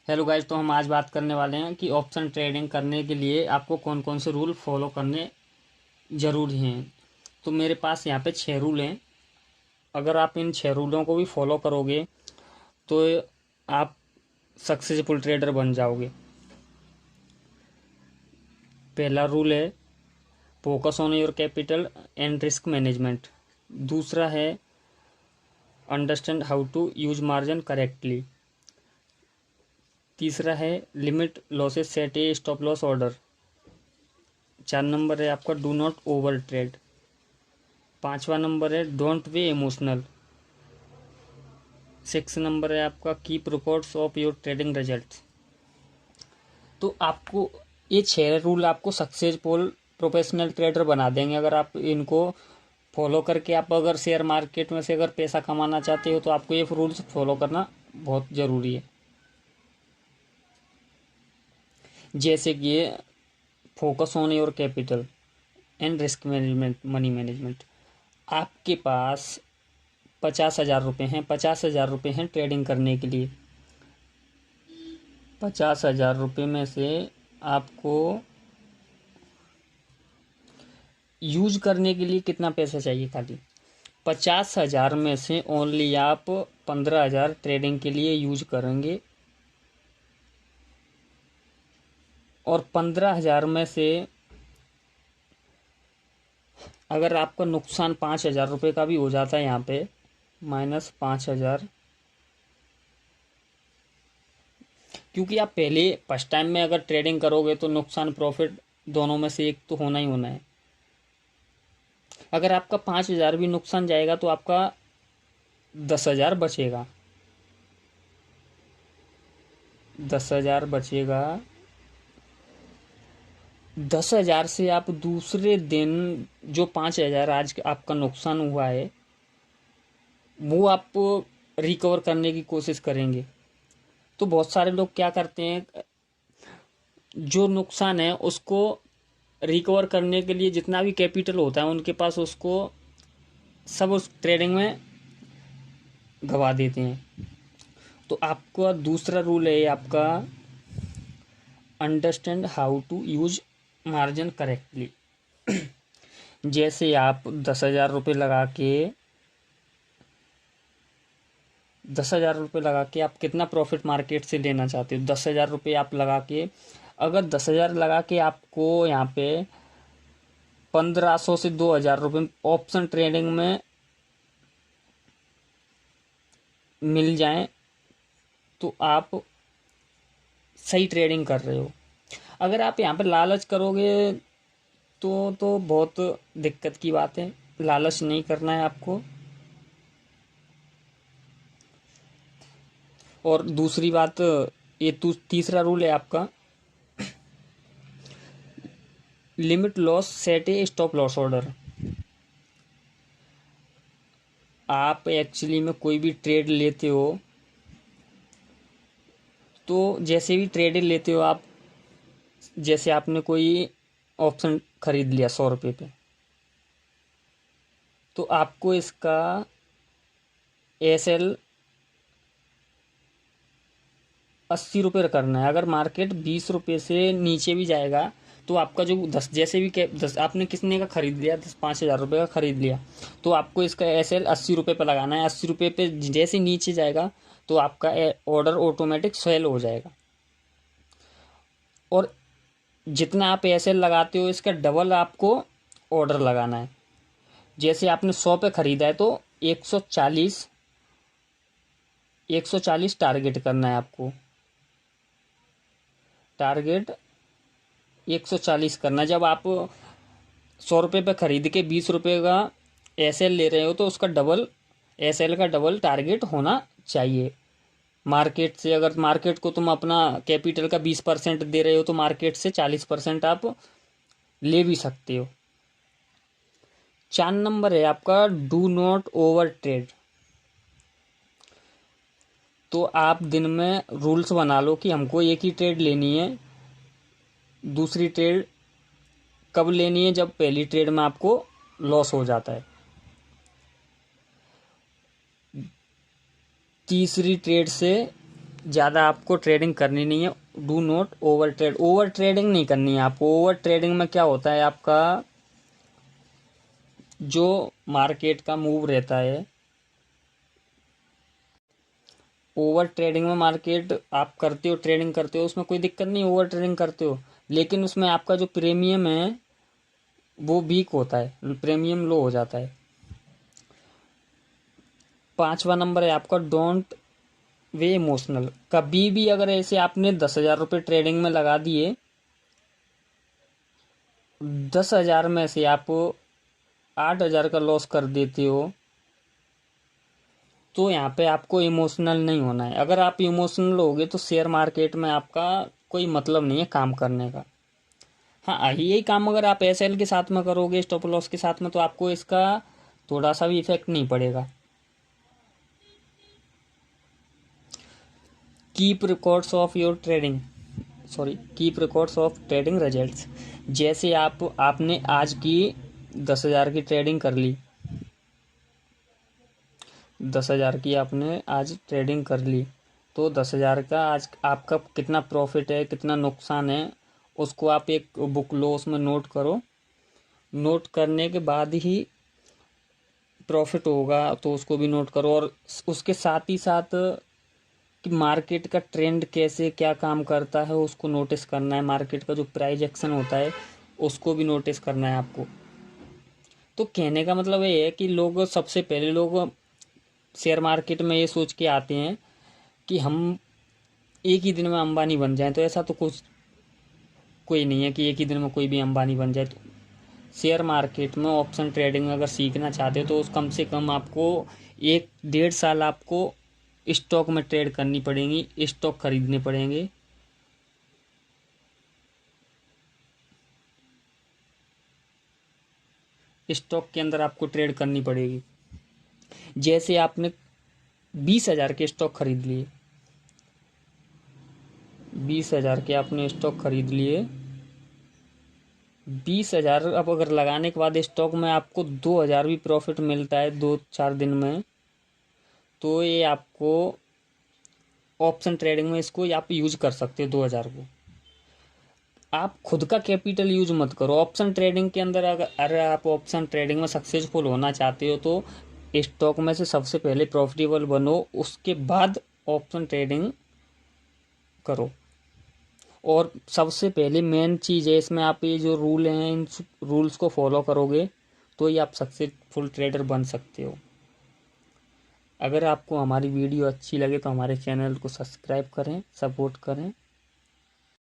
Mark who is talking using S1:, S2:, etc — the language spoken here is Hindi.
S1: हेलो गाइस, तो हम आज बात करने वाले हैं कि ऑप्शन ट्रेडिंग करने के लिए आपको कौन कौन से रूल फॉलो करने ज़रूरी हैं। तो मेरे पास यहाँ पे 6 रूल हैं। अगर आप इन 6 रूलों को भी फॉलो करोगे तो आप सक्सेसफुल ट्रेडर बन जाओगे। पहला रूल है focus on your capital and risk management. दूसरा है understand how to use margin correctly. तीसरा है limit losses, set a stop loss order. 4 number है आपका डू नॉट ओवर ट्रेड। 5वां नंबर है डोंट बी इमोशनल। 6 नंबर है आपका keep records of your trading result. तो आपको ये 6 रूल आपको सक्सेसफुल प्रोफेशनल ट्रेडर बना देंगे। अगर आप इनको फॉलो करके आप अगर शेयर मार्केट में से अगर पैसा कमाना चाहते हो तो आपको ये रूल्स फॉलो करना बहुत ज़रूरी है। जैसे कि ये focus on your capital and risk management, money management. आपके पास 50,000 रुपये हैं। 50,000 रुपये हैं ट्रेडिंग करने के लिए। 50,000 रुपये में से आपको यूज करने के लिए कितना पैसा चाहिए? खाली 50,000 में से ओनली आप 15,000 ट्रेडिंग के लिए यूज करेंगे और 15,000 में से अगर आपका नुकसान 5,000 रुपये का भी हो जाता है, यहाँ पे -5,000, क्योंकि आप पहले फर्स्ट टाइम में अगर ट्रेडिंग करोगे तो नुकसान प्रॉफिट दोनों में से एक तो होना ही होना है। अगर आपका 5,000 भी नुकसान जाएगा तो आपका 10,000 बचेगा। 10,000 बचेगा। 10,000 से आप दूसरे दिन जो 5,000 आज आपका नुकसान हुआ है वो आप रिकवर करने की कोशिश करेंगे। तो बहुत सारे लोग क्या करते हैं, जो नुकसान है उसको रिकवर करने के लिए जितना भी कैपिटल होता है उनके पास, उसको सब उस ट्रेडिंग में गवा देते हैं। तो आपका दूसरा रूल है आपका understand how to use margin correctly. जैसे आप 10,000 रुपये लगा के आप कितना प्रॉफिट मार्केट से लेना चाहते हो? 10,000 रुपये आप लगा के, अगर 10,000 लगा के आपको यहाँ पे 1,500 से 2,000 रुपये ऑप्शन ट्रेडिंग में मिल जाएं तो आप सही ट्रेडिंग कर रहे हो। अगर आप यहाँ पे लालच करोगे तो बहुत दिक्कत की बात है। लालच नहीं करना है आपको। और दूसरी बात, ये तीसरा रूल है आपका limit loss, set a stop loss order. आप एक्चुअली में कोई भी ट्रेड लेते हो तो जैसे भी ट्रेड लेते हो आप, जैसे आपने कोई ऑप्शन खरीद लिया 100 रुपये पे, तो आपको इसका एसएल 80 रुपये करना है। अगर मार्केट 20 रुपये से नीचे भी जाएगा तो आपका जो 10, जैसे भी 10 आपने कितने का खरीद लिया, 5,000 रुपये का खरीद लिया, तो आपको इसका एसएल 80 रुपये पर लगाना है। 80 रुपये पे जैसे नीचे जाएगा तो आपका ऑर्डर ऑटोमेटिक सेल हो जाएगा। और जितना आप एसएल लगाते हो इसका डबल आपको ऑर्डर लगाना है। जैसे आपने 100 पे खरीदा है तो 140 टारगेट करना है आपको। टारगेट 140 करना। जब आप 100 रुपये पे खरीद के 20 रुपये का एसएल ले रहे हो तो उसका डबल, एसएल का डबल टारगेट होना चाहिए मार्केट से। अगर मार्केट को तुम अपना कैपिटल का 20% दे रहे हो तो मार्केट से 40% आप ले भी सकते हो। 4 नंबर है आपका डू नॉट ओवर ट्रेड। तो आप दिन में रूल्स बना लो कि हमको एक ही ट्रेड लेनी है। दूसरी ट्रेड कब लेनी है? जब पहली ट्रेड में आपको लॉस हो जाता है। तीसरी ट्रेड से ज़्यादा आपको ट्रेडिंग करनी नहीं है। Do not over trade, over trading नहीं करनी है आपको। ओवर ट्रेडिंग में क्या होता है, आपका जो मार्केट का मूव रहता है, ओवर ट्रेडिंग में मार्केट आप करते हो, ट्रेडिंग करते हो, उसमें कोई दिक्कत नहीं, ओवर ट्रेडिंग करते हो, लेकिन उसमें आपका जो प्रीमियम है वो वीक होता है, प्रीमियम लो हो जाता है। 5वां नंबर है आपका डोंट वे इमोशनल। कभी भी अगर ऐसे आपने 10,000 रुपये ट्रेडिंग में लगा दिए, 10,000 में से आप 8,000 का लॉस कर देते हो, तो यहाँ पे आपको इमोशनल नहीं होना है। अगर आप इमोशनल होगे तो शेयर मार्केट में आपका कोई मतलब नहीं है काम करने का। हाँ, यही काम अगर आप एसएल के साथ में करोगे, स्टॉप लॉस के साथ में, तो आपको इसका थोड़ा सा भी इफेक्ट नहीं पड़ेगा। Keep records of your trading, keep records of trading results. जैसे आपने आज की 10,000 की ट्रेडिंग कर ली, 10,000 की आपने आज ट्रेडिंग कर ली, तो 10,000 का आज आपका कितना प्रॉफिट है, कितना नुकसान है, उसको आप एक बुक लो, उसमें नोट करो। नोट करने के बाद ही प्रॉफिट होगा तो उसको भी नोट करो, और उसके साथ ही साथ कि मार्केट का ट्रेंड कैसे क्या काम करता है उसको नोटिस करना है। मार्केट का जो प्राइस एक्शन होता है उसको भी नोटिस करना है आपको। तो कहने का मतलब ये है कि सबसे पहले लोग शेयर मार्केट में ये सोच के आते हैं कि हम एक ही दिन में अंबानी बन जाएं, तो ऐसा तो कोई नहीं है कि एक ही दिन में कोई भी अंबानी बन जाए। तो शेयर मार्केट में ऑप्शन ट्रेडिंग अगर सीखना चाहते हो तो कम से कम आपको 1-1.5 साल आपको स्टॉक में ट्रेड करनी पड़ेगी, स्टॉक खरीदने पड़ेंगे। स्टॉक के अंदर आपको ट्रेड करनी पड़ेगी। जैसे आपने 20,000 के स्टॉक खरीद लिए, 20,000 के आपने स्टॉक खरीद लिए, 20,000 अब अगर लगाने के बाद स्टॉक में आपको 2,000 भी प्रॉफिट मिलता है 2-4 दिन में, तो ये आपको ऑप्शन ट्रेडिंग में इसको आप यूज कर सकते हो 2,000 को। आप खुद का कैपिटल यूज मत करो ऑप्शन ट्रेडिंग के अंदर। अगर आप ऑप्शन ट्रेडिंग में सक्सेसफुल होना चाहते हो तो स्टॉक में से सबसे पहले प्रॉफिटेबल बनो, उसके बाद ऑप्शन ट्रेडिंग करो। और सबसे पहले मेन चीज़ है इसमें, आप ये जो रूल हैं इन रूल्स को फॉलो करोगे तो ही आप सक्सेसफुल ट्रेडर बन सकते हो। अगर आपको हमारी वीडियो अच्छी लगे तो हमारे चैनल को सब्सक्राइब करें, सपोर्ट करें।